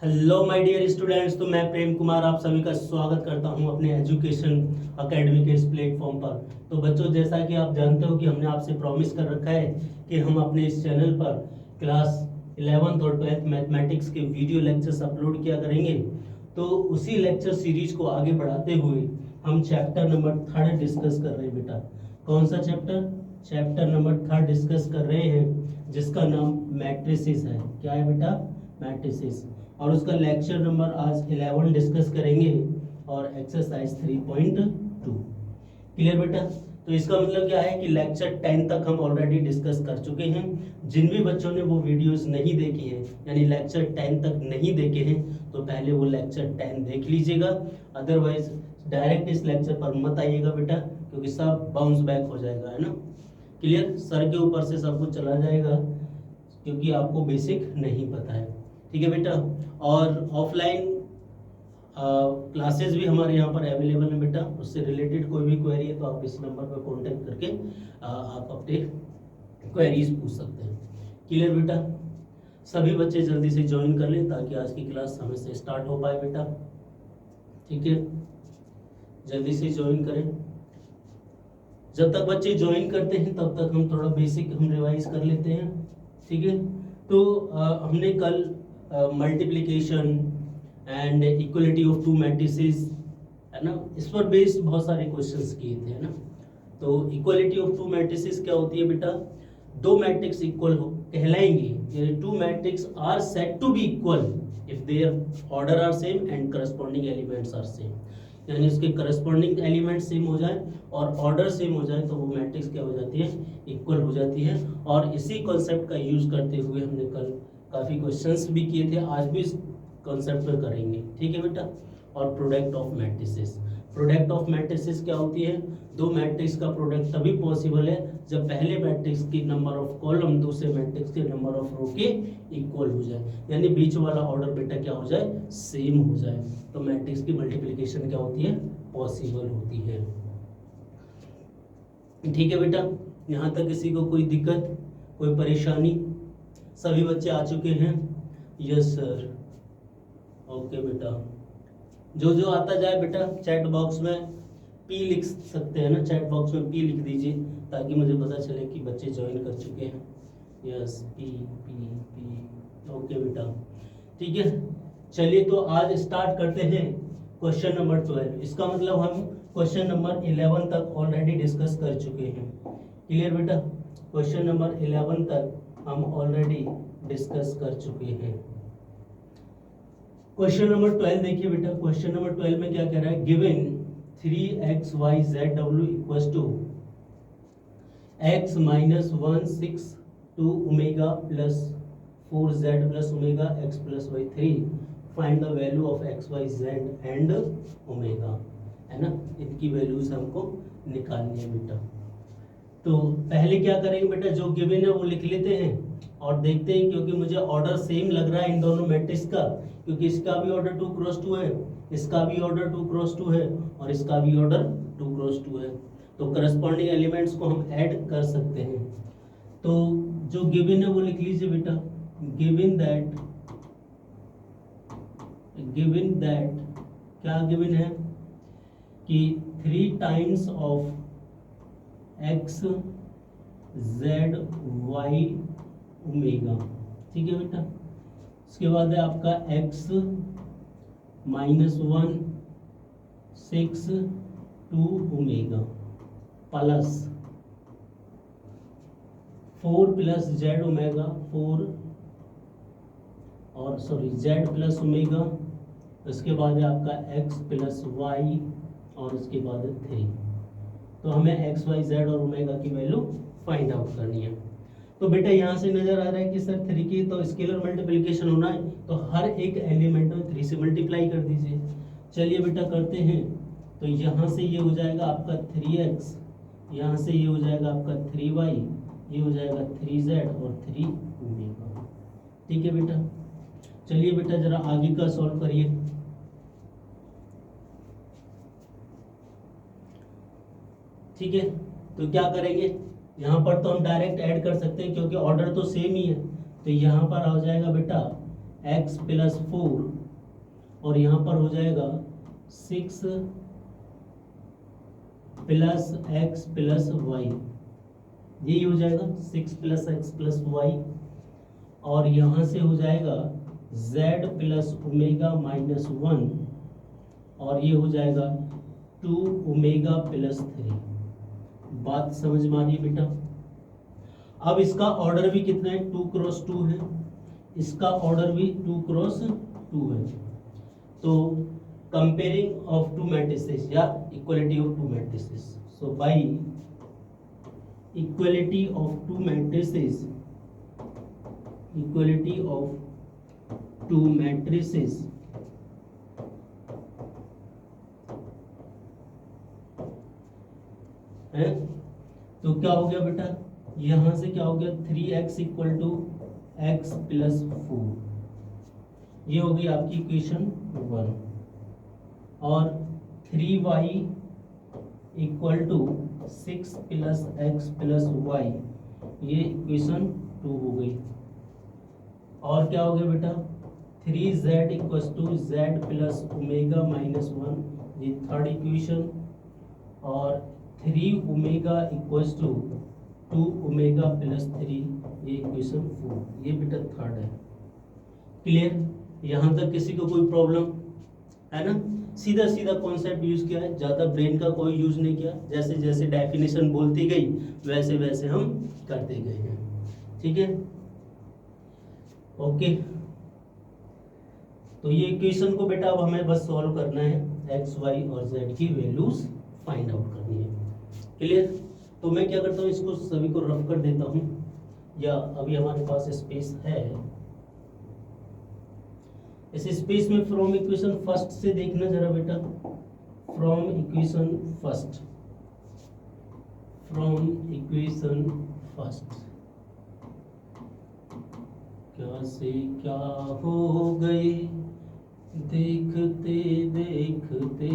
Hello my dear students. तो मैं प्रेम कुमार आप सभी का स्वागत करता हूं अपने एजुकेशन एकेडमी के इस प्लेटफॉर्म पर। तो बच्चों, जैसा कि आप जानते हो कि हमने आपसे प्रॉमिस कर रखा है कि हम अपने इस चैनल पर क्लास 11th और 12th मैथमेटिक्स के वीडियो लेक्चर्स अपलोड किया करेंगे। तो उसी लेक्चर सीरीज को आगे बढ़ाते हुए हम चैप्टर नंबर 3 डिस्कस कर रहे हैं बेटा। कौन सा चैप्टर? चैप्टर नंबर 3 डिस्कस कर रहे हैं, जिसका नाम मैट्रिसेस है। क्या है बेटा? मैट्रिसेस। और उसका लेक्चर नंबर आज 11 डिस्कस करेंगे और एक्सरसाइज 3.2। क्लियर बेटा? तो इसका मतलब क्या है कि लेक्चर 10 तक हम ऑलरेडी डिस्कस कर चुके हैं। जिन भी बच्चों ने वो वीडियोस नहीं देखी हैं, यानी लेक्चर 10 तक नहीं देखे हैं, तो पहले वो लेक्चर 10 देख लीजिएगा। अदरवाइज डायरेक्ट इस लेक्चर पर मत आइएगा बेटा, क्योंकि सब बाउंस बैक हो जाएगा, है ना। क्लियर? सर के ऊपर से सब कुछ चला जाएगा, क्योंकि आपको बेसिक नहीं पता है। ठीक है बेटा? और ऑफलाइन क्लासेस भी हमारे यहाँ पर अवेलेबल है बेटा। उससे रिलेटेड कोई भी क्वेरी है तो आप इस नंबर पर कांटेक्ट करके आप अपने क्वेरीज पूछ सकते हैं। क्लियर बेटा? सभी बच्चे जल्दी से ज्वाइन कर लें ताकि आज की क्लास समय से स्टार्ट हो पाए बेटा। ठीक है, जल्दी से ज्वाइन करें। जब तक बच्चे ज्वाइन करते हैं तब तक हम थोड़ा बेसिक हम रिवाइज कर लेते हैं। ठीक है? तो हमने कल multiplication and equality of to matrices, है ना, इस पर बेस्ड बहुत सारे क्वेश्चंस किए थे, है ना। तो इक्वलिटी ऑफ टू मैट्रिसेस क्या होती है बेटा? दो मैट्रिक्स इक्वल हो कहलाएंगे, यानी two matrix are said to be equal if their order are same and corresponding elements are same. यानी उसके करस्पॉन्डिंग एलिमेंट सेम हो जाए और ऑर्डर सेम हो जाए तो वो मैट्रिक्स क्या हो जाती है? इक्वल हो जाती है। और इसी कॉन्सेप्ट का यूज करते हुए हमने कल काफ़ी क्वेश्चंस भी किए थे, आज भी इस कॉन्सेप्ट पर करेंगे। ठीक है बेटा? और product of matrices. Product of matrices क्या होती है? दो मैट्रिक्स का प्रोडक्ट तभी पॉसिबल है जब पहले मैट्रिक्स की नंबर ऑफ कॉलम दूसरे मैट्रिक्स के नंबर ऑफ रो के इक्वल हो जाए, यानी बीच वाला ऑर्डर बेटा क्या हो जाए? सेम हो जाए। तो मैट्रिक्स की मल्टीप्लिकेशन क्या होती है? पॉसिबल होती है। ठीक है बेटा? यहाँ तक किसी को कोई दिक्कत, कोई परेशानी? सभी बच्चे आ चुके हैं? Yes sir. ओके बेटा, जो जो आता जाए बेटा चैट बॉक्स में पी लिख सकते हैं ना, चैट बॉक्स में पी लिख दीजिए ताकि मुझे पता चले कि बच्चे ज्वाइन कर चुके हैं। Yes, P P P. Okay बेटा, ठीक है। चलिए तो आज स्टार्ट करते हैं क्वेश्चन नंबर 12। इसका मतलब हम क्वेश्चन नंबर 11 तक ऑलरेडी डिस्कस कर चुके हैं। क्लियर बेटा? क्वेश्चन नंबर 11 तक हम ऑलरेडी डिस्कस कर चुके हैं। क्वेश्चन नंबर 12 देखिए बेटा। क्वेश्चन नंबर 12 में क्या कह रहा है? Given 3xyzw equals to x minus 1 6 2 omega plus 4z plus omega x plus y 3, find the value of x y z and omega, है ना। इनकी वैल्यूज हमको निकालनी है बेटा। तो पहले क्या करेंगे बेटा, जो गिवन है वो लिख लेते हैं और देखते हैं, क्योंकि मुझे ऑर्डर सेम लग रहा है इन दोनों मैट्रिक्स का, क्योंकि इसका भी ऑर्डर 2 क्रॉस 2 है, इसका भी ऑर्डर 2 क्रॉस 2 है और इसका भी ऑर्डर 2 क्रॉस 2 है। तो करस्पॉन्डिंग एलिमेंट्स को हम ऐड कर सकते हैं। तो जो गिवन है वो लिख लीजिए बेटा। गिवन दैट क्या गिवन है कि 3 times of x z y omega. ठीक है बेटा? इसके बाद है आपका x minus 1 6 2 omega plus 4 plus z omega 4 और z प्लस ओमेगा। इसके बाद है आपका x प्लस y और इसके बाद है 3। तो हमें x y z और ओमेगा की वैल्यू फाइंड आउट करनी है। तो बेटा यहाँ से नजर आ रहा है कि सर 3 की तो स्केलर मल्टीप्लिकेशन होना है, तो हर एक एलिमेंट में 3 से मल्टीप्लाई कर दीजिए। चलिए बेटा करते हैं। तो यहाँ से ये हो जाएगा आपका 3x, यहाँ से ये हो जाएगा आपका 3y, ये हो जाएगा 3z और 3 ओमेगा। ठीक है बेटा? चलिए बेटा जरा आगे का सॉल्व करिए। ठीक है, तो क्या करेंगे, यहाँ पर तो हम डायरेक्ट ऐड कर सकते हैं क्योंकि ऑर्डर तो सेम ही है। तो यहाँ पर आ जाएगा बेटा एक्स प्लस 4 और यहाँ पर हो जाएगा 6 प्लस एक्स प्लस वाई, यही हो जाएगा 6 प्लस एक्स प्लस वाई। और यहाँ से हो जाएगा z प्लस ओमेगा माइनस 1 और ये हो जाएगा 2 ओमेगा प्लस 3। बात समझ में आ रही है बेटा? अब इसका ऑर्डर भी कितना है, 2 क्रॉस 2 है, इसका ऑर्डर भी 2 क्रॉस 2 है। तो कंपेयरिंग ऑफ टू मैट्रिसेस या equality of to matrices, so bye equality of to matrices, equality of to matrices है, तो क्या हो गया बेटा, यहां से क्या हो गया 3x equal to x plus 4, ये हो गई आपकी इक्वेशन 1। और 3y equal to 6 plus x plus y, ये इक्वेशन 2 हो गई। और क्या हो गया बेटा 3z equal to z plus omega minus 1, ये थर्ड इक्वेशन। और 3 omega equal to 2 omega plus 3, ये इक्वेशन 4, ये बेटा थर्ड है। क्लियर? यहाँ तक किसी को कोई प्रॉब्लम है ना? सीधा सीधा कॉन्सेप्ट यूज किया है, ज़्यादा ब्रेन का कोई यूज नहीं किया, जैसे जैसे डेफिनेशन बोलती गई वैसे वैसे हम करते गए हैं। ठीक है, ओके। तो ये इक्वेशन को बेटा अब हमें बस सॉल्व करना है, एक्स वाई और जेड की वैल्यूज फाइंड आउट करनी है। क्लियर? तो मैं क्या करता हूँ, इसको सभी को रफ कर देता हूँ, या अभी हमारे पास स्पेस है, इस स्पेस में फ्रॉम इक्वेशन फर्स्ट से देखना जरा बेटा, from equation first, from equation first, क्या से क्या हो गए देखते देखते,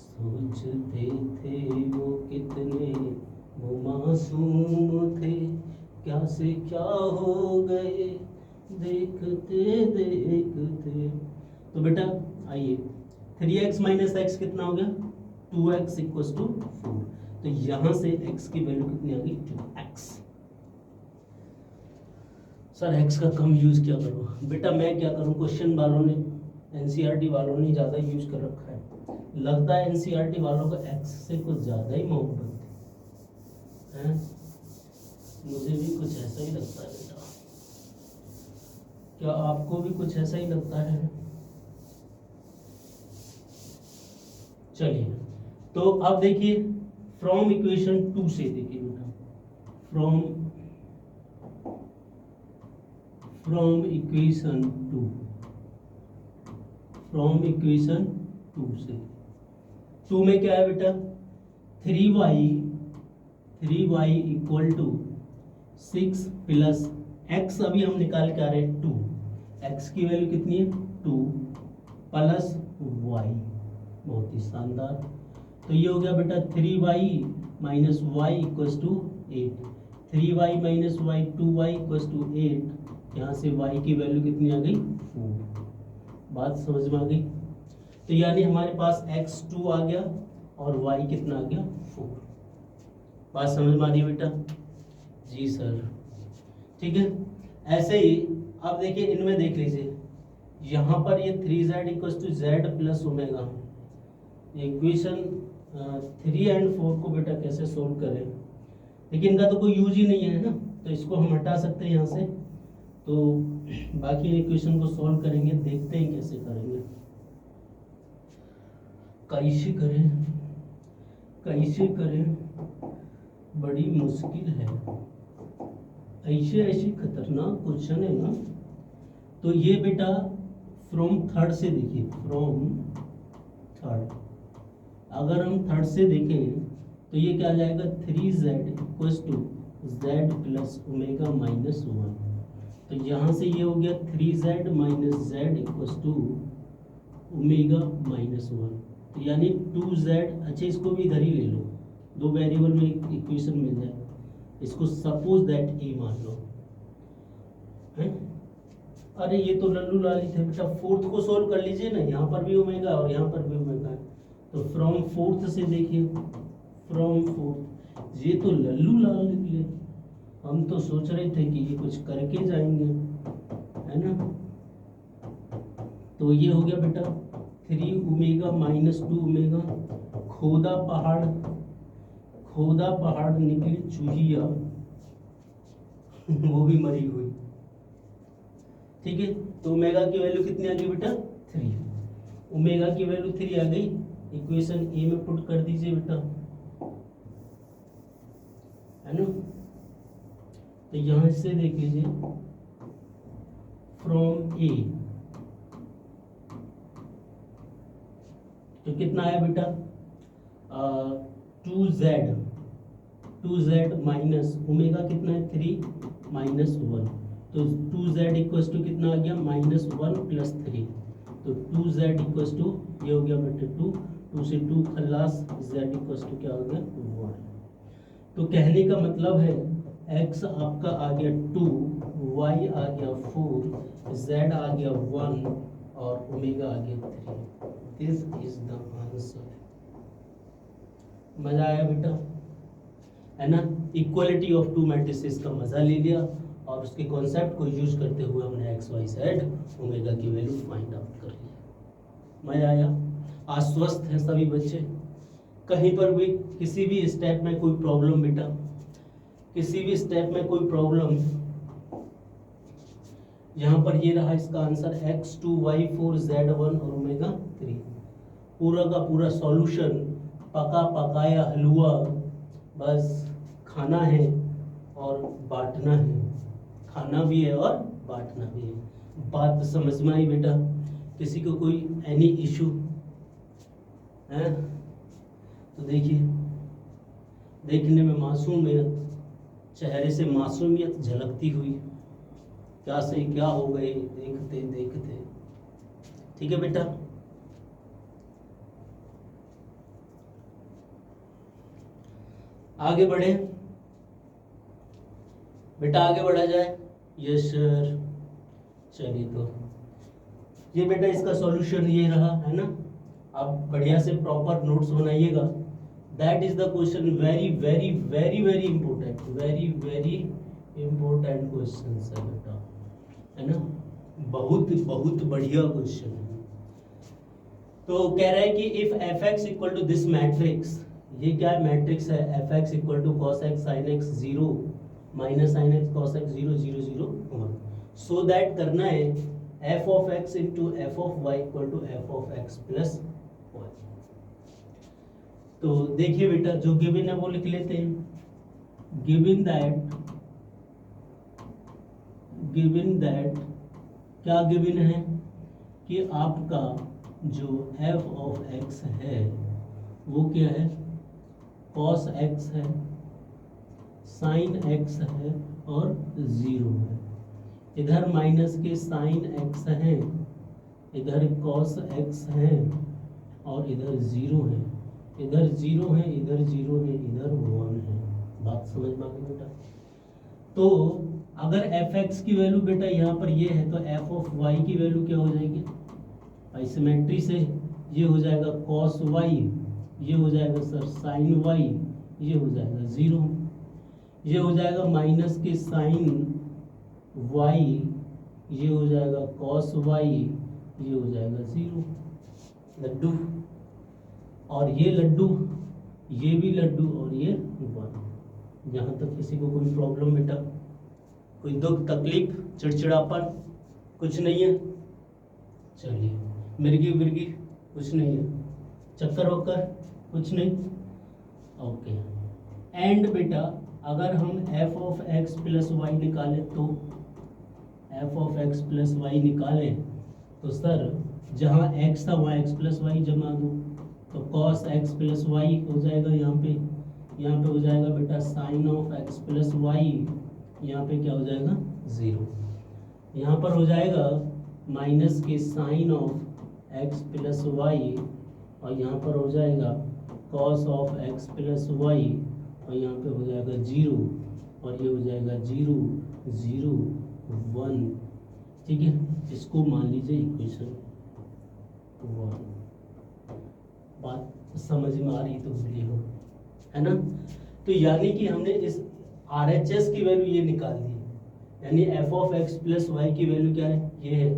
सोचते थे वो कितने वो मासूम थे, क्या से क्या हो गए देखते देखते। तो बेटा आइए 3x माइनस एक्स कितना हो गया 2x इक्वल टू 4, तो यहां से x की वैल्यू कितनी आ गई 2x। सर x का कम यूज क्या करूँ बेटा, मैं क्या करूँ, क्वेश्चन वालों ने एनसीईआरटी वालों ने ज़्यादा यूज कर रखा है, लगता है एनसीईआरटी वालों को x से कुछ ज़्यादा ही मोहब्बत है, मुझे भी कुछ ऐसा ही लगता है बेटा, क्या आपको भी कुछ ऐसा ही लगता है? चलिए, तो अब देखिए फ्रॉम इक्वेशन 2 से देखिए बेटा, फ्रॉम इक्वेशन 2, फ्रॉम इक्वेशन 2 से, 2 में क्या है बेटा 3y equal to 6 plus x, अभी हम निकाल के आ रहे हैं 2, x की वैल्यू कितनी है 2 प्लस y, बहुत ही शानदार। तो ये हो गया बेटा 3y minus y equal to 8, 3y minus y 2y equal to 8, यहाँ से y की वैल्यू कितनी आ गई 4। बात समझ में आ गई? तो यानी हमारे पास x 2 आ गया और y कितना आ गया 4। बात समझ में आ रही है बेटा? जी सर, ठीक है। ऐसे ही अब देखिए इनमें देख लीजिए, यहाँ पर ये 3z equal to z plus omega, equation 3 and 4 को बेटा कैसे सोल्व करें, लेकिन इनका तो कोई यूज ही नहीं है ना, तो इसको हम हटा सकते हैं यहाँ से। तो बाकी इक्वेशन को सॉल्व करेंगे, देखते हैं कैसे करेंगे, कैसे करें कैसे करें, बड़ी मुश्किल है, ऐसे ऐसे खतरनाक क्वेश्चन है ना। तो ये बेटा फ्रॉम थर्ड से देखिए, फ्रॉम थर्ड, अगर हम थर्ड से देखें तो ये क्या आ जाएगा 3z equal to z plus omega minus 1, तो यहाँ से ये हो गया 3z minus z equal to omega minus 1, तो यानी 2z, अच्छा इसको भी इधर ही ले लो, दो वेरिएबल में एक इक्वेशन मिल जाए, इसको सपोज दैट ए मान लो है, अरे ये तो लल्लू लाली थे बेटा, फोर्थ को सोल्व कर लीजिए ना, यहाँ पर भी ओमेगा और यहाँ पर भी ओमेगा है, तो फ्रॉम फोर्थ से देखिए, फ्रॉम फोर्थ, ये तो लल्लू लाल निकले, हम तो सोच रहे थे कि ये कुछ करके जाएंगे, है ना। तो ये हो गया बेटा 3 ओमेगा माइनस 2 ओमेगा, खोदा पहाड़ निकली चूहिया वो भी मरी हुई, ठीक है। तो ओमेगा की वैल्यू कितनी आ गई बेटा 3, ओमेगा की वैल्यू 3 आ गई, इक्वेशन ए में पुट कर दीजिए बेटा, है ना। तो यहां से देख लीजिए फ्रॉम ए, तो कितना आया बेटा 2z माइनस ओमेगा कितना है 3 माइनस 1, तो 2z इक्वल्स टू कितना आ गया -1 + 3, तो 2z इक्वल्स टू ये हो गया बेटे 2 से 2 खल्लास, z इक्वल्स टू क्या हो गया 1। तो कहने का मतलब है x आपका आ गया 2, y आ गया 4, z आ गया 1 और ओमेगा आ गया 3। This is the answer. मजा आया बेटा, है ना। इक्वलिटी ऑफ टू मैट्रिसेस का मजा ले लिया और उसके कॉन्सेप्ट को यूज करते हुए हमने एक्स वाई जेड ओमेगा की वैल्यू फाइंड आउट कर लिया। मजा आया, आश्वस्त हैं सभी बच्चे, कहीं पर भी किसी भी स्टेप में कोई प्रॉब्लम बेटा, किसी भी स्टेप में कोई प्रॉब्लम, यहाँ पर ये रहा इसका आंसर x2 y4 z1 और ओमेगा 3, पूरा का पूरा सॉल्यूशन, पका पकाया हलवा, बस खाना है और बांटना है, खाना भी है और बांटना भी है। बात समझ में आई बेटा, किसी को कोई एनी इशू है तो देखिए, देखने में मासूमियत, चेहरे से मासूमियत झलकती हुई, क्या से क्या हो गए देखते देखते, ठीक है बेटा। आगे बढ़े बेटा, आगे बढ़ा जाए, यस सर। चलिए तो ये बेटा इसका सॉल्यूशन ये रहा, है ना। आप बढ़िया से प्रॉपर नोट्स बनाइएगा, that is the question, very very very very important, very very important question है बेटा, है ना। बहुत बहुत बढ़िया क्वेश्चन है। तो कह रहा है कि if f x equal to this matrix, ये क्या मैट्रिक्स है, f x equal to cos x sine x 0 minus sine x cos x 0 0 0 1, so that करना है f of x into f of y equal to f of x plus y. तो देखिए बेटा, जो given है वो लिख लेते हैं, गिवन दैट क्या गिवन है कि आपका जो एफ ऑफ एक्स है वो क्या है, कॉस एक्स है, साइन एक्स है और 0 है। इधर माइनस के साइन एक्स है, इधर कॉस एक्स है और इधर 0 है, इधर 0 है, इधर 0 है, इधर 1 है। बात समझ में आ गई बेटा। तो अगर एफ एक्स की वैल्यू बेटा यहाँ पर ये है, तो एफ ऑफ वाई की वैल्यू क्या हो जाएगी, आइसोमेट्री से ये हो जाएगा कॉस वाई, ये हो जाएगा सर साइन वाई, ये हो जाएगा 0, ये हो जाएगा माइनस के साइन वाई, ये हो जाएगा कॉस वाई, ये हो जाएगा 0, लड्डू, और ये लड्डू, ये भी लड्डू और ये 1। यहाँ तक किसी को कोई प्रॉब्लम बेटा, कोई दुख तकलीफ चिड़चिड़ापन कुछ नहीं है, चलिए मिर्गी विर्गी कुछ नहीं है, चक्कर वक्कर कुछ नहीं, ओके। एंड बेटा अगर हम f of x plus y निकालें, तो f of x plus y निकालें तो सर जहाँ एक्स था वहाँ एक्स प्लस वाई जमा दो, तो कॉस एक्स प्लस वाई हो जाएगा, यहाँ पे हो जाएगा बेटा sine of x plus y, यहाँ पे क्या हो जाएगा 0, यहाँ पर हो जाएगा माइनस के sine of x plus y और यहाँ पर हो जाएगा cos of x plus y और यहाँ पे हो जाएगा 0 और ये हो जाएगा 0 0 1, ठीक है, इसको मान लीजिए इक्वेशन 1। बात समझ में आ रही तो बोलिए हो, है ना। तो यानी कि हमने इस RHS की वैल्यू ये निकाल दी, यानी f of x plus y की वैल्यू क्या है, ये है।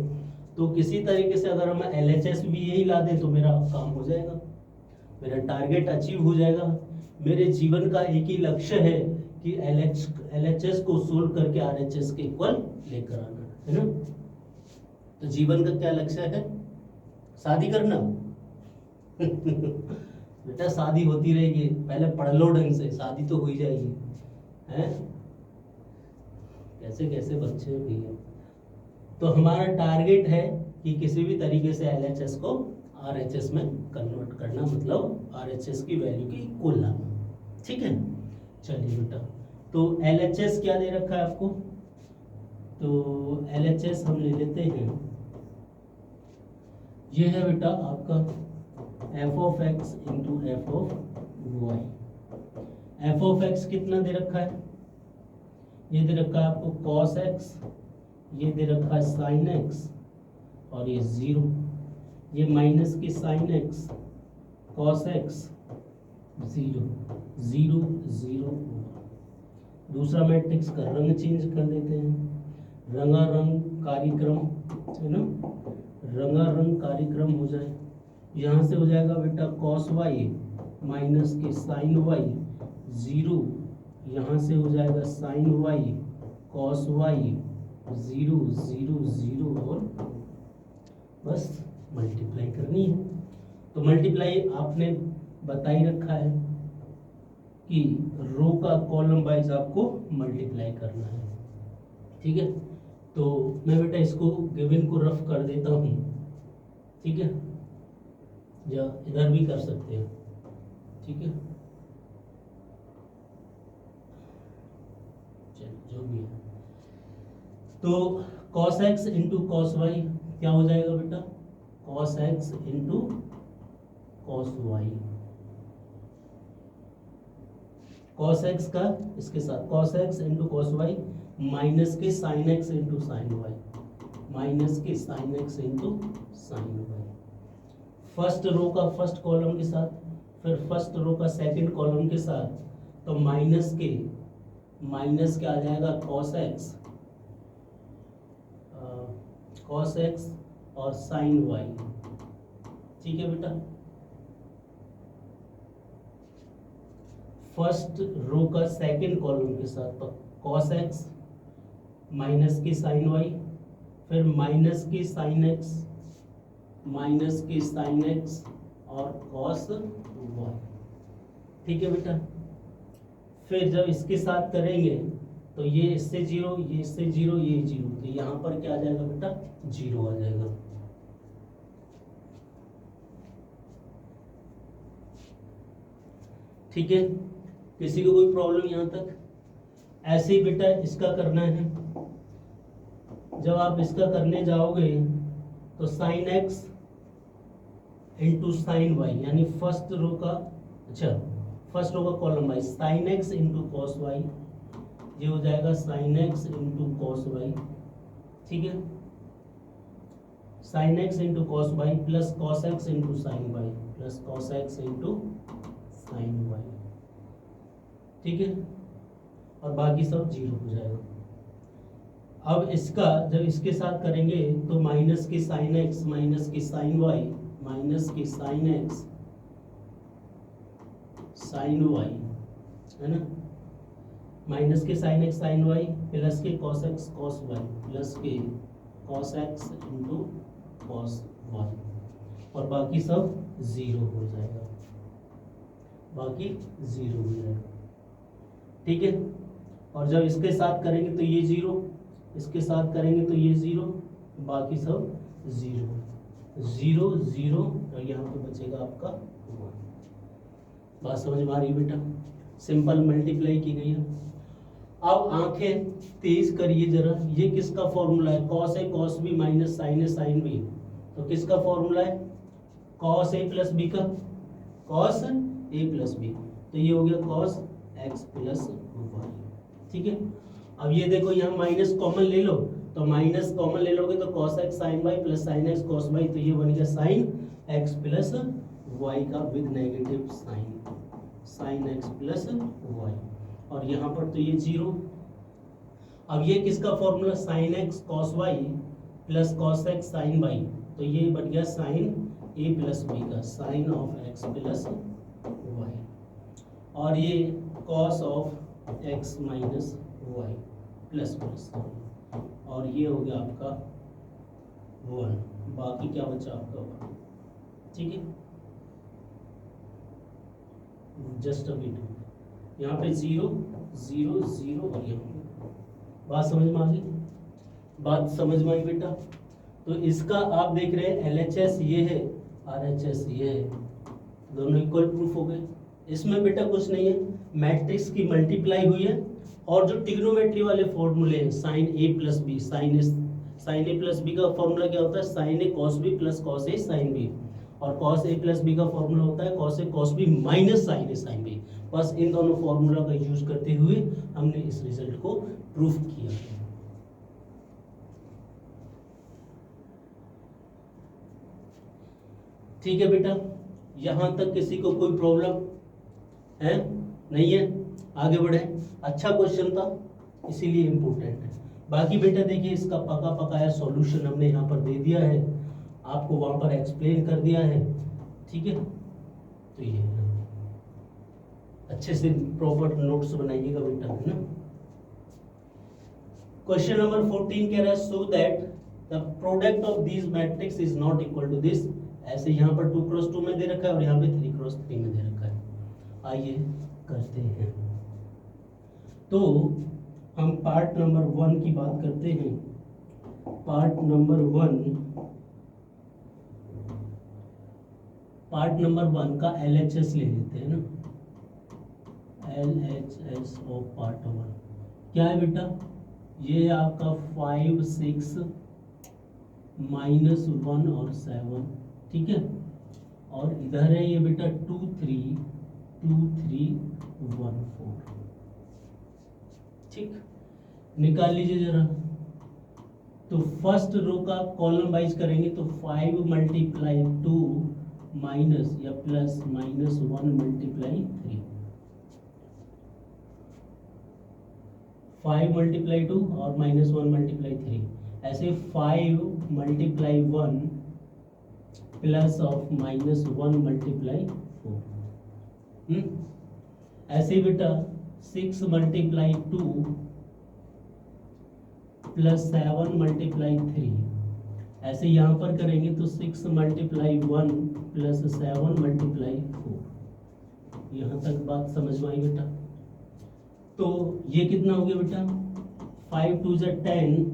तो किसी तरीके से अगर हम LHS भी यही ला दें तो मेरा काम हो जाएगा, मेरा टारगेट अचीव हो जाएगा। मेरे जीवन का एक ही लक्ष्य है कि LHS को सोल्व करके RHS के इक्वल लेकर आना, है ना। तो जीवन का क्या लक्ष्य है, शादी करना बेटा शादी होती रहेगी, पहले पढ़ लो ढंग से, शादी तो हो ही जाएगी, हैं। कैसे कैसे बच्चे हैं भैया। तो हमारा टारगेट है कि किसी भी तरीके से LHS को RHS में कन्वर्ट करना, मतलब RHS की वैल्यू की इक्वल लाना, ठीक है। चलिए बेटा, तो LHS क्या दे रखा है आपको, तो LHS हम ले लेते हैं, ये है बेटा आपका f of x into f of y. F of x कितना दे रखा है, ये दे रखा है आपको cos x, ये दे रखा है sin x, और ये 0, ये माइनस की sin x cos x 0 0 0। दूसरा मैट्रिक्स का रंग चेंज कर देते हैं, रंगारंग कार्यक्रम, है ना, रंगारंग कार्यक्रम हो जाए। यहाँ से हो जाएगा बेटा cos y माइनस के sin y 0, यहाँ से हो जाएगा sin y cos y 0 0 0, और बस मल्टीप्लाई करनी है। तो मल्टीप्लाई आपने बता ही रखा है कि रो का कॉलम वाइज आपको मल्टीप्लाई करना है, ठीक है। तो मैं बेटा इसको गिवन को रफ कर देता हूँ, ठीक है, या इधर भी कर सकते हैं, ठीक है, चलिए जो भी है। तो cos x into cos y क्या हो जाएगा बेटा, cos x into cos y, cos x का इसके साथ cos x into cos y minus के sin x into sin y, minus के sin x into sin y। First row का फर्स्ट कॉलम के साथ, फिर फर्स्ट रो का सेकंड कॉलम के साथ, तो माइनस के आ जाएगा cos x और sin y, ठीक है बेटा। फर्स्ट रो का सेकंड कॉलम के साथ, तो cos x माइनस की sin y, फिर माइनस की sin x, माइनस की sin x और cos y, ठीक है बेटा। फिर जब इसके साथ करेंगे तो ये इससे 0, ये इससे 0, ये 0, तो यहाँ पर क्या आ जाएगा बेटा, 0 आ जाएगा। ठीक है, किसी को कोई प्रॉब्लम यहाँ तक? ऐसे ही बेटा इसका करना है। जब आप इसका करने जाओगे तो sin x into sine y, यानी फर्स्ट रो का column wise sin x into cos y, ये हो जाएगा sin x into cos y, ठीक है। sin x into cos y plus cos x into sine y plus cos x into sine y, ठीक है, और बाकी सब 0 हो जाएगा। अब इसका जब इसके साथ करेंगे तो माइनस की sin x माइनस की sin y माइनस की sin x sin y, है ना, माइनस के sin x sin y plus के cos x cos y plus के cos x into cos y, और बाकी सब 0 हो जाएगा, बाकी 0 हो जाएगा, ठीक है। और जब इसके साथ करेंगे तो ये 0, इसके साथ करेंगे तो ये 0, बाकी सब 0 0 0, और यहाँ पे बचेगा आपका 1। बात समझ में आ रही है बेटा? सिंपल मल्टीप्लाई की गई है। अब आंखें तेज करिए जरा, ये किसका फॉर्मूला है? cos a cos b minus sin a sin b, तो किसका फॉर्मूला है? cos a प्लस b का, cos a प्लस b, तो ये हो गया cos x प्लस y, ठीक है। अब ये देखो यहाँ माइनस कॉमन ले लो तो माइनस कॉमन ले लोगे तो cos x sin y plus sin x cos y, तो ये बन गया sin x प्लस y का with negative sine, sin x plus y, और यहाँ पर तो ये 0। अब ये किसका formula, sin x cos y plus cos x sin y, तो ये बन गया sin a प्लस b का, sin of x plus y, और ये cos of x minus y plus plus, और ये हो गया आपका 1, बाकी क्या बचा आपका 1, ठीक है। जस्ट अभी यहाँ पे 0 0 0 और यहाँ बात समझ में आ गई, बात समझ में आई बेटा। तो इसका आप देख रहे हैं LHS ये है, RHS ये है, दोनों इक्वल प्रूफ हो गए। इसमें बेटा कुछ नहीं है, मैट्रिक्स की मल्टीप्लाई हुई है, और जो ट्रिग्नोमेट्री वाले फॉर्मूले हैं sin a plus B, sin a plus B का फॉर्मूला क्या होता है, sin a cos b plus cos a sin b, और cos a प्लस बी का फॉर्मूला होता है cos a cos b minus sin a sin b। बस इन दोनों फॉर्मूला का यूज करते हुए हमने इस रिजल्ट को प्रूफ किया। ठीक है बेटा, यहां तक किसी को कोई प्रॉब्लम है नहीं है, आगे बढ़े। अच्छा क्वेश्चन था इसीलिए इम्पोर्टेंट है। बाकी बेटा देखिए इसका पका पकाया सॉल्यूशन हमने यहाँ पर दे दिया है, आपको वहां पर एक्सप्लेन कर दिया है, ठीक है। तो ये अच्छे से प्रॉपर नोट्स बनाइएगा बेटा, है ना। क्वेश्चन नंबर 14 कह रहा है so that the product of this matrix is not equal to this. ऐसे यहाँ पर 2x2 में दे रखा है और यहाँ पे 3x3 में दे रखा है। आइए करते हैं। तो हम पार्ट नंबर 1 की बात करते हैं। पार्ट नंबर 1 का LHS ले लेते हैं ना, LHS ऑफ पार्ट 1 क्या है बेटा, ये आपका 5 6 -1 और 7, ठीक है। और इधर है ये बेटा 2 3 2 3 1 4, ठीक। निकाल लीजिए जरा। तो फर्स्ट रो का कॉलम वाइज करेंगे तो 5 × 2 माइनस या प्लस -1 × 3, 5 × 2 और -1 × 3, ऐसे 5 × 1 प्लस ऑफ -1 × 4, ऐसे बेटा 6 × 2 प्लस 7 × 3, ऐसे यहाँ पर करेंगे तो 6 × 1 प्लस 7 × 4। यहाँ तक बात समझ में आई बेटा। तो ये कितना हो गया बेटा, 5 2 10,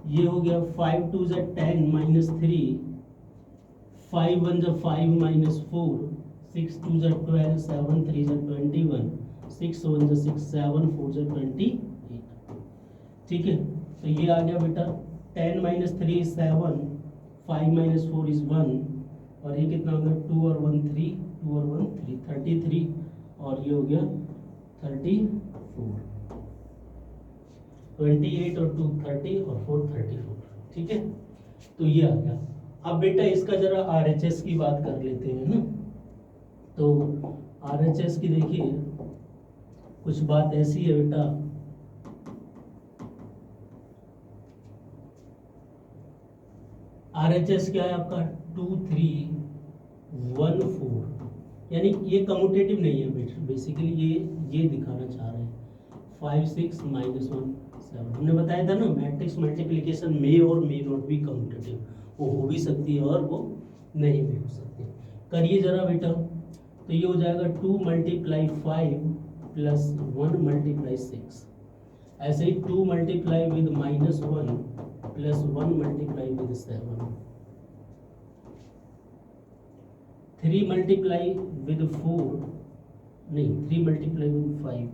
ये हो गया 5 2 10 -3, 5 1 5 -4, 6 2 12, 7 3 21, 6 1 6 7 4 28, ठीक है। तो ये आ गया बेटा 10 - 3 is 7, 5 - 4 is 1, और ये कितना हो गया 2 और 1 3, 2 और 1 3, 33, और ये हो गया 34, 28 और 2 30 और 4 34, ठीक है। तो ये आ गया। अब बेटा इसका जरा RHS की बात कर लेते हैं ना। तो RHS की देखिए कुछ बात ऐसी है बेटा, RHS क्या है आपका 2 3 1 4, यानी ये कम्यूटेटिव नहीं है बेसिकली, ये दिखाना चाह रहे हैं 5 6 -1 7। हमने बताया था ना मैट्रिक्स मल्टीप्लिकेशन में और मे नॉट बी कम्यूटेटिव, वो हो भी सकती है और वो नहीं भी हो सकती। करिए जरा बेटा, तो ये हो जाएगा 2 × 5 प्लस 1 × 6, ऐसे ही 2 × विद -1 प्लस 1 × विद 7, 3 × विद 4, नहीं 3 × विद 5,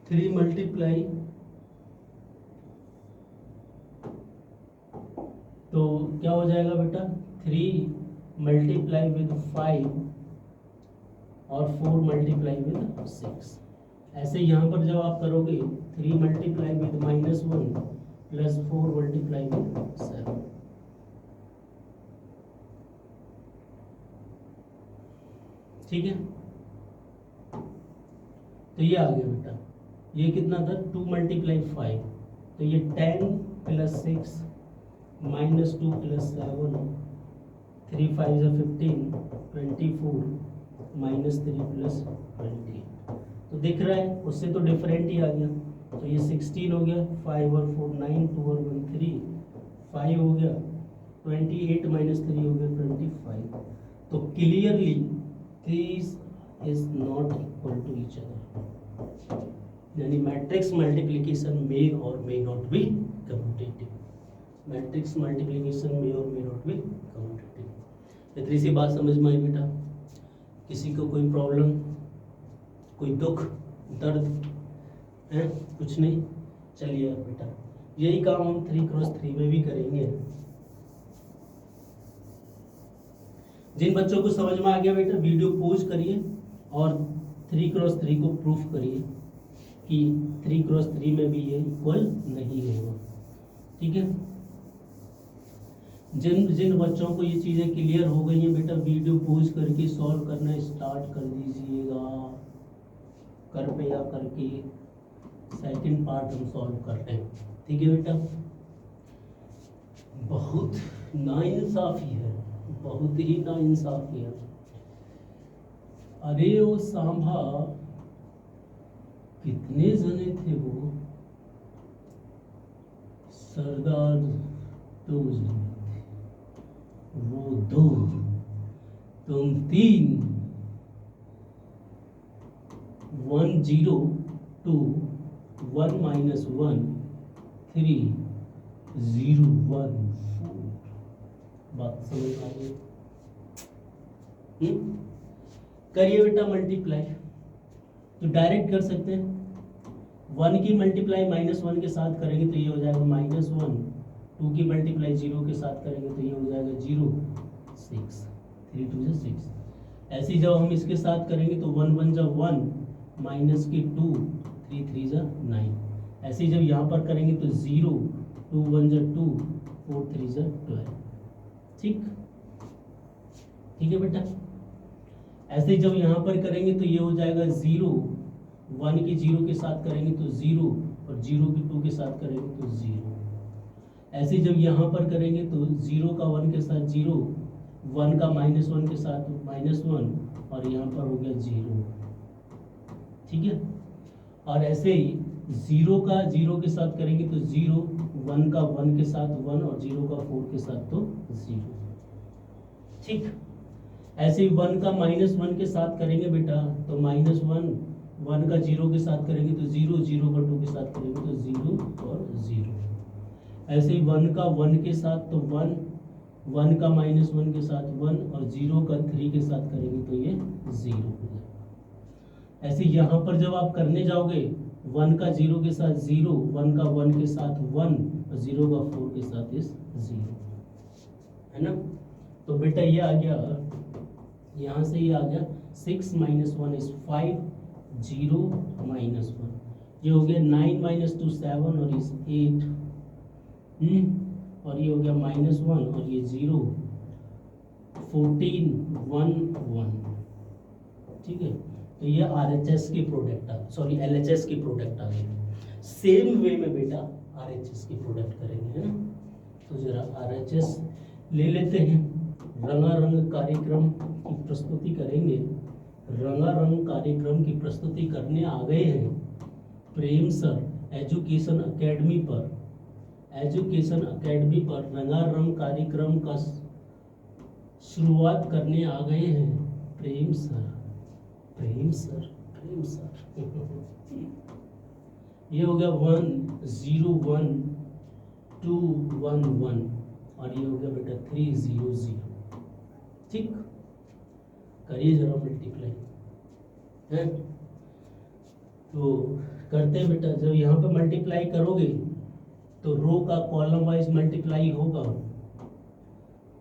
3 × तो क्या हो जाएगा बेटा 3 मल्टीप्लाई विद 5 और 4 मल्टीप्लाई विद 6। ऐसे यहाँ पर जब आप करोगे 3 multiply with -1 plus 4 multiply with 7। ठीक है, तो ये आ गया बेटा। ये कितना था 2 मल्टीप्लाई 5, तो ये 10 plus 6 minus 2 plus 7, 3 5 15, 24 minus 3 plus 28। तो दिख रहा है, उससे तो डिफरेंट ही आ गया। तो ये 16 हो गया, 5 और 4 9, 2 और 1 3, 5 हो गया, 28 माइनस 3 हो गया 25। तो clearly these is not equal to each other, यानी मैट्रिक्स मल्टीप्लिकेशन may और may not be commutative। Matrix multiplication may और may not be commutative। इतनी सी बात समझ में आई बेटा? किसी को कोई प्रॉब्लम, कोई दुख दर्द है? कुछ नहीं? चलिए अब बेटा यही काम हम 3x3 में भी करेंगे। जिन बच्चों को समझ में आ गया बेटा वीडियो पॉज करिए और 3x3 को प्रूफ करिए कि 3x3 में भी ये इक्वल नहीं होगा। ठीक है, जिन जिन बच्चों को ये चीज़ें क्लियर हो गई हैं बेटा वीडियो पॉज करके सॉल्व करना स्टार्ट कर दीजिएगा। कृपया करके सेकंड पार्ट हम सॉल्व कर रहे हैं। ठीक है बेटा, बहुत नाइंसाफी है, बहुत ही नाइंसाफी है। अरे वो सांभा कितने जने थे वो? सरदार 2 जने थे, वो 2, तुम 3। 1 0 2 1 minus 1 3 0 1 4। बात समझ आ गई? करिए बेटा मल्टीप्लाई, तो डायरेक्ट कर सकते हैं। 1 की मल्टीप्लाई -1 के साथ करेंगे तो ये हो जाएगा -1। 2 की मल्टीप्लाई 0 के साथ करेंगे तो ये हो जाएगा 0 6, 3 2 से 6। ऐसे ही जब हम इसके साथ करेंगे तो 1 1 जा 1 माइनस के 2, 3 3 जा 9। ऐसे ही जब यहाँ पर करेंगे तो 0 2 1 जा 2, 4 3 जा 12। ठीक है बेटा, ऐसे ही जब यहाँ पर करेंगे तो ये हो जाएगा 0 1 की 0 के साथ करेंगे तो 0 और 0 की 2 के साथ करेंगे तो 0। ऐसे ही जब यहाँ पर करेंगे तो 0 का 1 के साथ 0, 1 का -1 के साथ -1 और यहाँ पर हो गया 0। ठीक है, और ऐसे ही 0 का 0 के साथ करेंगे तो 0, 1 का 1 के साथ 1 और 0 का 4 के साथ तो 0। ठीक, ऐसे ही 1 का -1 के साथ करेंगे बेटा तो -1, 1 का 0 के साथ करेंगे तो 0, 0 का 2 के साथ करेंगे तो 0 और 0। ऐसे ही 1 का 1 के साथ तो 1, 1 का -1 के साथ 1 और 0 का 3 के साथ करेंगे तो ये 0 हो जाएगा। ऐसे यहाँ पर जब आप करने जाओगे 1 का 0 के साथ 0, 1 का 1 के साथ 1 और 0 का 4 के साथ इस 0, है ना? तो बेटा ये आ गया, यहाँ से ये आ गया 6 - 1 इज 5, 0 - 1। ये हो गया 9 - 2 7 और इस 8। और ये हो गया -1 और ये 0, 14 1 1। ठीक है, तो ये RHS की प्रोडक्ट आ, सॉरी LHS की प्रोडक्ट आ गई। सेम वे में बेटा RHS की प्रोडक्ट करेंगे, है ना? तो जरा RHS ले लेते हैं। रंगारंग कार्यक्रम की प्रस्तुति करेंगे। रंगारंग कार्यक्रम की प्रस्तुति करने आ गए हैं प्रेम सर एजुकेशन अकेडमी पर। एजुकेशन अकेडमी पर रंगारंग कार्यक्रम का शुरुआत करने आ गए हैं प्रेम सर, प्रेम सर, प्रेम सर। ये हो गया 1 0 1 2 1 1 और ये हो गया बेटा 3 0 0। ठीक, करिए जरा मल्टीप्लाई, है? तो करते हैं बेटा। जब यहाँ पे मल्टीप्लाई करोगे तो रो का कॉलम वाइज मल्टीप्लाई होगा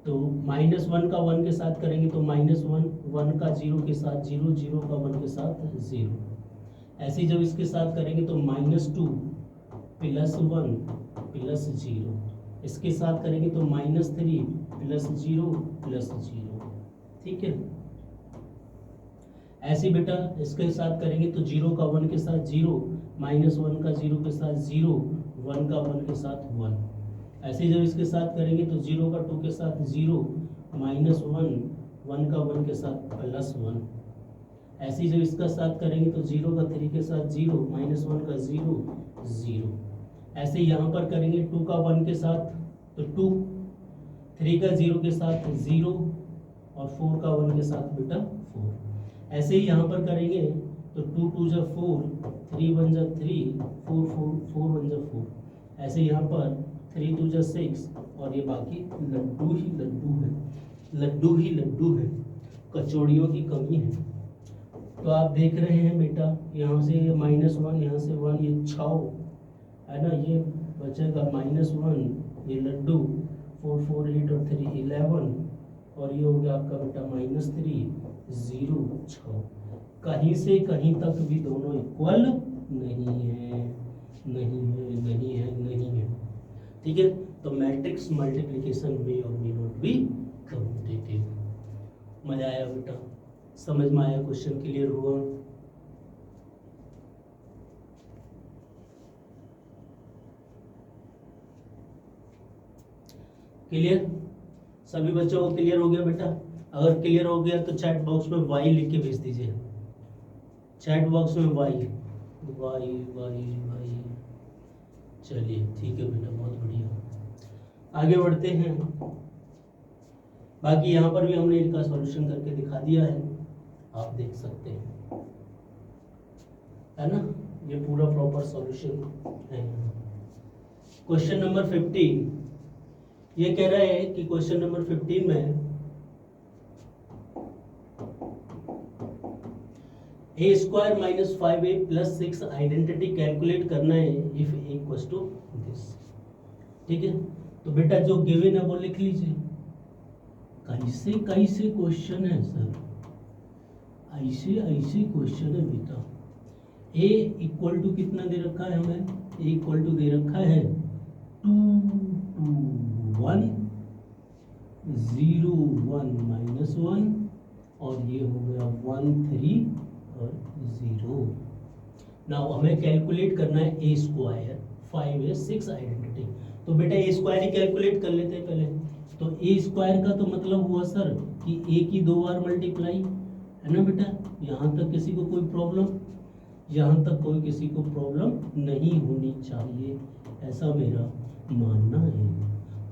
तो -1 का 1 के साथ करेंगे तो -1, 1 का 0 के साथ 0, 0 का 1 के साथ 0। ऐसे ही जब इसके साथ करेंगे तो -2 +1 +0। इसके साथ करेंगे तो -3 +0 +0। ठीक है। ऐसे बेटा इसके साथ करेंगे तो 0 का 1 के साथ 0, -1 का 0 के साथ 0, 1 का 1 के साथ 1। ऐसे ही जब इसके साथ करेंगे तो 0 का 2 के साथ 0, -1, 1 का 1 के साथ +1। ऐसे ही जब इसका साथ करेंगे तो 0 का 3 के साथ 0, -1 का 0, 0। ऐसे ही यहाँ पर करेंगे 2 का 1 के साथ तो 2, 3 का 0 के साथ 0 और 4 का 1 के साथ बेटा 4। ऐसे ही यहाँ पर करेंगे तो 2 2 जा 4, 3 1 जा 3, 4 4 4 1 जा 4। ऐसे यहाँ पर 3 2 जा 6 और ये बाकी लड्डू ही लड्डू है, लड्डू ही लड्डू है, कचौड़ियों की कमी है। तो आप देख रहे हैं बेटा यहाँ से -1, यहाँ से 1, ये 6 है ना, ये बचेगा -1, ये लड्डू 4 4 8 और 3 11 और ये हो गया आपका बेटा -3 0 6। कहीं से कहीं तक भी दोनों इक्वल नहीं है, नहीं है, नहीं है, नहीं है। ठीक है। तो मैट्रिक्स मल्टीप्लिकेशन में और मे नॉट बी कम्यूटेटिव। मजा आया बेटा? समझ में आया? क्वेश्चन क्लियर हुआ? क्लियर? सभी बच्चों को क्लियर हो गया बेटा? अगर क्लियर हो गया तो चैट बॉक्स में वाई लिख के भेज दीजिए। चैट बॉक्स में वाई वाई वाई वाई। चलिए ठीक है बेटा, बहुत बढ़िया। आगे बढ़ते हैं। बाकी यहाँ पर भी हमने इनका सॉल्यूशन करके दिखा दिया है, आप देख सकते हैं, है ना। ये पूरा प्रॉपर सॉल्यूशन है। क्वेश्चन नंबर 15 ये कह रहा है कि क्वेश्चन नंबर 15 में a² - 5a + 6 आइडेंटिटी कैलकुलेट करना है if a equals to this. ठीक है। तो बेटा जो गिवन है वो लिख लीजिए। कैसे कैसे क्वेश्चन है सर, ऐसे ऐसे क्वेश्चन है बेटा। a इक्वल टू कितना दे रखा है हमें? a इक्वल टू दे रखा है 2 2 1 0 1 -1 और ये हो गया 1 3 और 0। नाउ हमें कैलकुलेट करना है a² 5a 6 आइडेंटिटी। तो बेटा a² ही कैलकुलेट कर लेते हैं पहले। तो a² का तो मतलब हुआ सर कि a की 2 बार मल्टीप्लाई, है ना बेटा। यहाँ तक किसी को कोई प्रॉब्लम? यहाँ तक कोई किसी को प्रॉब्लम नहीं होनी चाहिए, ऐसा मेरा मानना है।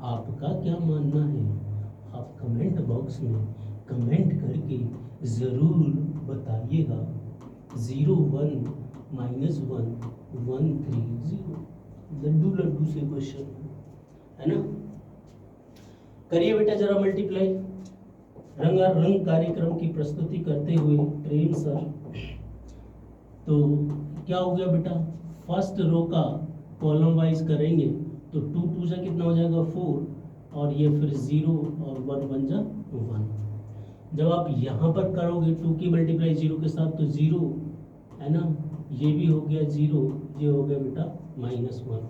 आपका क्या मानना है? आप कमेंट बॉक्स में कमेंट करके ज़रूर बताइएगा। 0 1 -1 1 3 0। लड्डू लड्डू से क्वेश्चन है ना। करिए बेटा जरा मल्टीप्लाई। रंगारंग कार्यक्रम की प्रस्तुति करते हुए प्रेम सर। तो क्या हो गया बेटा? फर्स्ट रो का कॉलम वाइज करेंगे तो 2 2 जा कितना हो जाएगा 4 और ये फिर 0 और 1 बन जा 1। जब आप यहाँ पर करोगे 2 की मल्टीप्लाई 0 के साथ तो 0, है ना, ये भी हो गया 0, ये हो गया बेटा -1।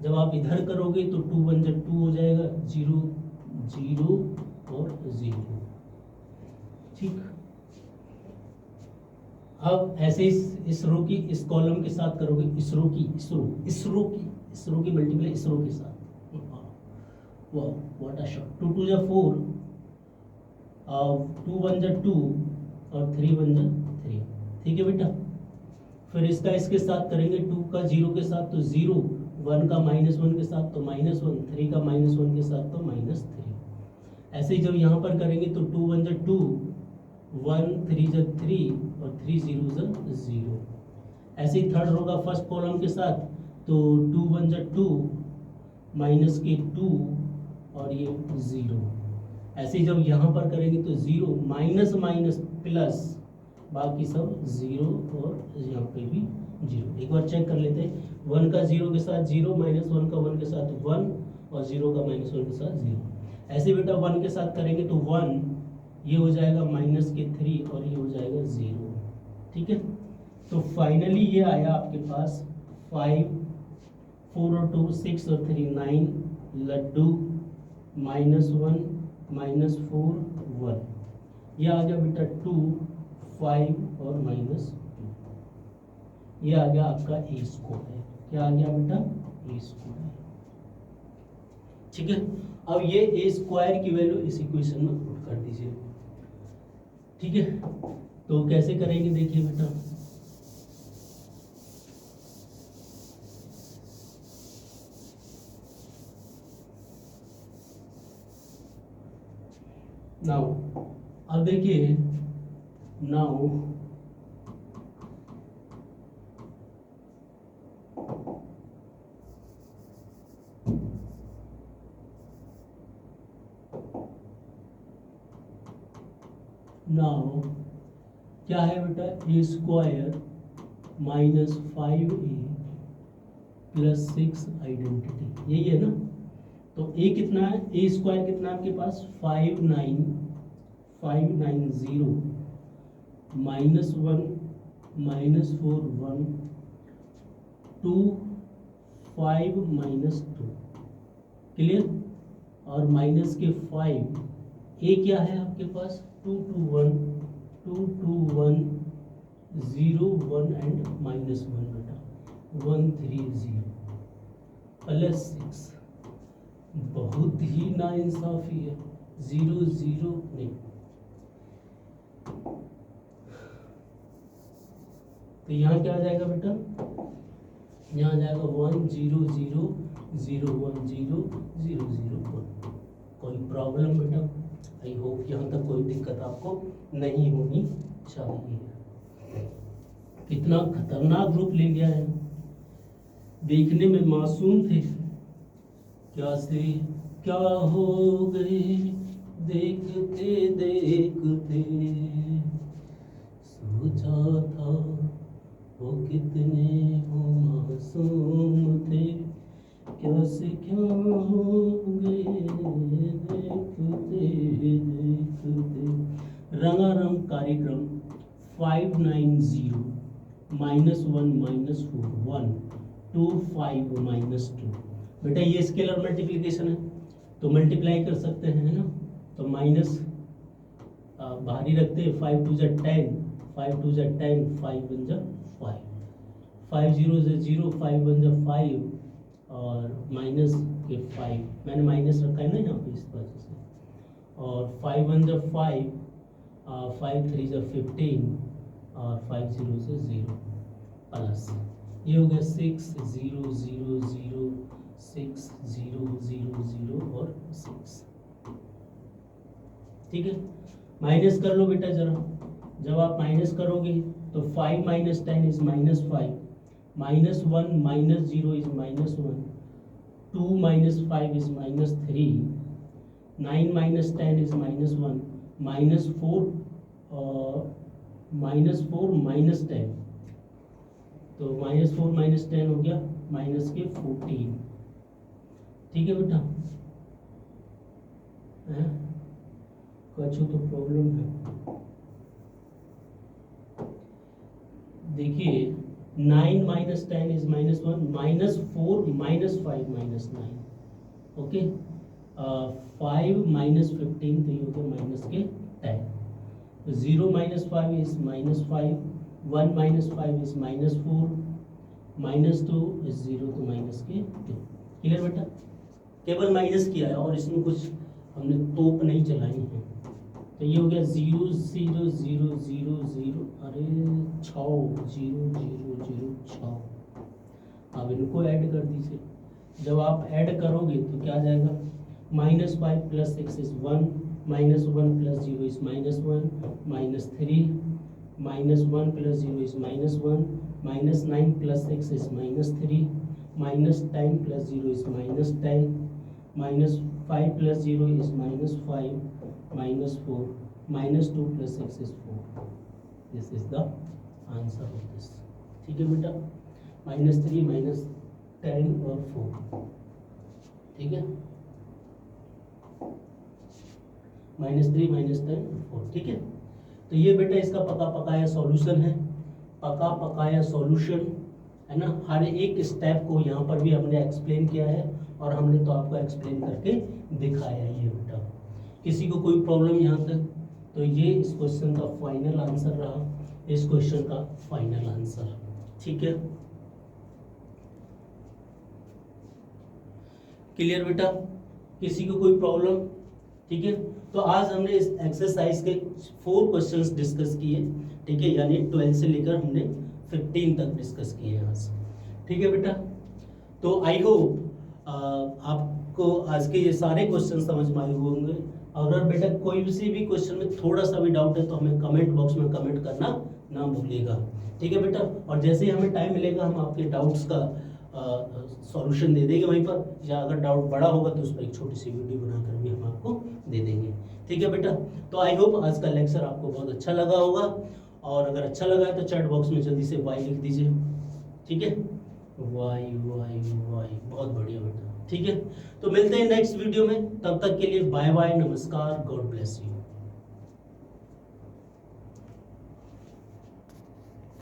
जब आप इधर करोगे तो 2 1 जा 2 हो जाएगा 0 0 और 0। ठीक। अब ऐसे इस रो की इस कॉलम के साथ करोगे, इस रो की मल्टीप्लाई इस रो के साथ। वाह व्हाट अ शॉट। 2 2 जा 4 और 2 1 जा 2 और 3 1 जा 3। ठीक है बेटा। फिर इसका इसके साथ करेंगे 2 का 0 के साथ तो 0, 1 का -1 के साथ तो -1, 3 का -1 के साथ तो -3। ऐसे ही जब यहाँ पर करेंगे तो 2 1 जा 2, 1 3 जा 3 और 3 0 जा 0। ऐसे ही थर्ड रो का फर्स्ट कॉलम के साथ तो 2 1 जा 2 माइनस के 2 और ये 0। ऐसे ही जब यहाँ पर करेंगे तो 0 माइनस माइनस प्लस बाकी सब 0 और यहाँ पे भी 0। एक बार चेक कर लेते हैं। 1 का 0 के साथ 0, -1 का 1 के साथ 1 और 0 का -1 के साथ 0। ऐसे बेटा 1 के साथ करेंगे तो 1 ये हो जाएगा -3 और ये हो जाएगा 0। ठीक है, तो फाइनली ये आया आपके पास 5, 4 और 2 6 और 3 9, लड्डू -1 -4 1, ये आ गया बेटा 2 5 और -2, ये आ गया आपका ए स्क्वायर। क्या आ गया बेटा? ए स्क्वायर। ठीक है, अब ये ए स्क्वायर की वैल्यू इस इक्वेशन में पुट कर दीजिए। ठीक है, तो कैसे करेंगे देखिए बेटा, नाउ अब देखिए, नाउ नाउ क्या है बेटा? ए स्क्वायर -5a + 6 आइडेंटिटी, यही है ना। तो ए कितना है? ए स्क्वायर कितना है आपके पास? 590 -1 -4 1 2 5 -2, क्लियर। और माइनस के 5, ए क्या है आपके पास? 2 2 1 2 2 1 0 1 एंड -1 बेटा 1 3 0 +6, बहुत ही नाइंसाफी है। 0 0 नहीं, तो यहाँ क्या आ जाएगा बेटा? यहाँ आ जाएगा 1 0 0 0 1 0 0 0 1। कोई प्रॉब्लम बेटा? आई होप यहाँ तक कोई दिक्कत आपको नहीं होनी चाहिए। कितना खतरनाक रूप ले लिया है, देखने में मासूम थे, क्या से क्या हो गए देखते देखते, सोचा था वो कितने वो मासूम थे, क्या से क्या हो गए देखते देखते। रंगारंग कार्यक्रम 590 -1 -4 1 2 5 -2। बेटा ये स्केलर मल्टीप्लिकेशन है तो मल्टीप्लाई कर सकते हैं ना, तो माइनस बाहरी रखते हैं, 5 2 = 10 5 2 = 10 5 1 = 5 5 0 = 0 5 1 = 5 और माइनस के 5 मैंने माइनस रखा है ना यहाँ पे इस वजह से, और 5 1 = 5 5 3 = 15 और 5 0 से 0 प्लस ये हो गया 6 0 0 0 6 0 0 0 और 6। ठीक है, माइनस कर लो बेटा जरा, जब आप माइनस करोगे तो 5 - 10 इज -5 -1 - 0 इज -1 2 - 5 इज -3 9 - 10 इज -1 -4 -10, तो -4 - 10 हो गया माइनस के 14। ठीक है बेटा, कुछ तो प्रॉब्लम है। देखिए 9 - 10 इज -1 -4 -5 -9, ओके 5 - 15 तो ये हो गया माइनस के 10, 0 - 5 इज -5 1 - 5 इज -4 -2 इज 0 तो माइनस के 2। क्लियर बेटा, केवल माइनस किया है और इसमें कुछ हमने तोप नहीं चलाई है। तो ये हो गया 0 0 0 0 0 अरे 6 0 0 0 6। अब इनको ऐड कर दीजिए, जब आप ऐड करोगे तो क्या आ जाएगा? -5 + 6 is 1 -1 + 0 is -1 -3 -1 + 0 is -1 -9 + 6 is -3 -10 + 0 is -10 -5 + 0 is -5 -4 -2 + 6 is 4। This is the answer of this। ठीक है बेटा, -3 -10 और 4। ठीक है, -3 -10 4, ठीक है। तो ये बेटा इसका पका पकाया सॉल्यूशन है, पका पकाया सॉल्यूशन है ना। हर एक स्टेप को यहाँ पर भी हमने एक्सप्लेन किया है और हमने तो आपको एक्सप्लेन करके दिखाया है ये बेटा। किसी को कोई प्रॉब्लम यहाँ तक? तो ये इस क्वेश्चन का फाइनल आंसर रहा, इस क्वेश्चन का फाइनल आंसर, ठीक है। क्लियर बेटा? किसी को कोई प्रॉब्लम? ठीक है। तो आज हमने इस एक्सरसाइज के 4 क्वेश्चंस डिस्कस किए, ठीक है, यानी 12 से लेकर हमने 15 तक डिस्कस किए हैं आज, ठीक है बेटा। तो आई होप आपको आज के ये सारे क्वेश्चन समझ में आए होंगे। अगर बेटा कोई भी क्वेश्चन में थोड़ा सा भी डाउट है तो हमें कमेंट बॉक्स में कमेंट करना ना भूलिएगा, ठीक है बेटा। और जैसे ही हमें टाइम मिलेगा हम आपके डाउट्स का सॉल्यूशन दे देंगे वहीं पर, या अगर डाउट बड़ा होगा तो उस पर एक छोटी सी वीडियो बनाकर भी हम आपको दे देंगे, ठीक है बेटा। तो आई होप आज का लेक्चर आपको बहुत अच्छा लगा होगा, और अगर अच्छा लगा है तो चैट बॉक्स में जल्दी से वाई लिख दीजिए, ठीक है। वाई वाई वाई, बहुत बढ़िया बेटा, ठीक है। तो मिलते हैं नेक्स्ट वीडियो में, तब तक के लिए बाय बाय, नमस्कार, गॉड ब्लेस यू।